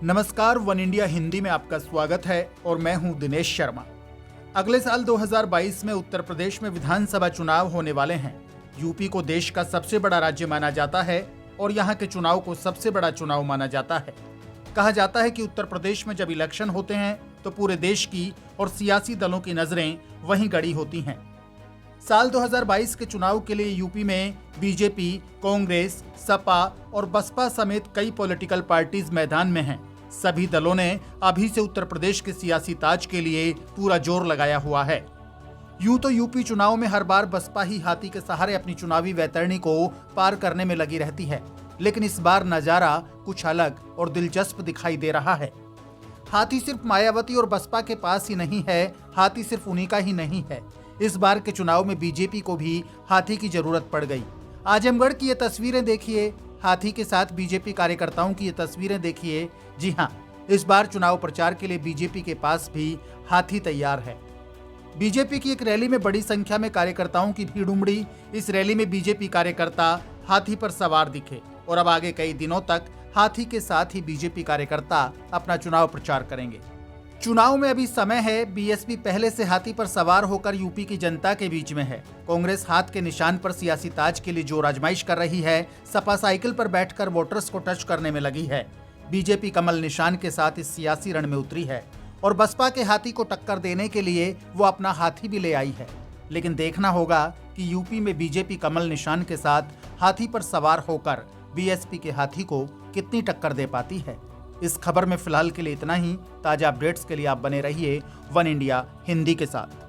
नमस्कार, one India Hindi में आपका स्वागत है और मैं हूं दिनेश शर्मा। अगले साल 2022 में उत्तर प्रदेश में विधानसभा चुनाव होने वाले हैं। यूपी को देश का सबसे बड़ा राज्य माना जाता है और यहां के चुनाव को सबसे बड़ा चुनाव माना जाता है। कहा जाता है कि उत्तर प्रदेश में जब इलेक्शन होते हैं तो पूरे देश की और सियासी दलों की नजरें वहीं गड़ी होती हैं। साल 2022 के चुनाव के लिए यूपी में बीजेपी, कांग्रेस, सपा और बसपा समेत कई पॉलिटिकल पार्टीज मैदान में हैं। सभी दलों ने अभी से उत्तर प्रदेश के सियासी ताज के लिए पूरा जोर लगाया हुआ है। यूं तो यूपी चुनाव में हर बार बसपा ही हाथी के सहारे अपनी चुनावी वैतरणी को पार करने में लगी रहती है, लेकिन इस बार नजारा कुछ अलग और दिलचस्प दिखाई दे रहा है। हाथी सिर्फ मायावती और बसपा के पास ही नहीं है, हाथी सिर्फ उन्हीं का ही नहीं है। इस बार के चुनाव में बीजेपी को भी हाथी की जरूरत पड़ गई। आजमगढ़ की ये तस्वीरें देखिए, हाथी के साथ बीजेपी कार्यकर्ताओं की ये तस्वीरें देखिए। जी हां, इस बार चुनाव प्रचार के लिए बीजेपी के पास भी हाथी तैयार है। बीजेपी की एक रैली में बड़ी संख्या में कार्यकर्ताओं की भीड़ उमड़ी। इस रैली में बीजेपी कार्यकर्ता हाथी पर सवार दिखे और अब आगे कई दिनों तक हाथी के साथ ही बीजेपी कार्यकर्ता अपना चुनाव प्रचार करेंगे। चुनाव में अभी समय है। बीएसपी पहले से हाथी पर सवार होकर यूपी की जनता के बीच में है। कांग्रेस हाथ के निशान पर सियासी ताज के लिए जोर आजमाइश कर रही है। सपा साइकिल पर बैठकर वोटर्स को टच करने में लगी है। बीजेपी कमल निशान के साथ इस सियासी रण में उतरी है और बसपा के हाथी को टक्कर देने के लिए वो अपना हाथी भी ले आई है। लेकिन देखना होगा कि यूपी में बीजेपी कमल निशान के साथ हाथी पर सवार होकर बीएसपी के हाथी को कितनी टक्कर दे पाती है। इस खबर में फिलहाल के लिए इतना ही। ताजा अपडेट्स के लिए आप बने रहिए वन इंडिया हिंदी के साथ।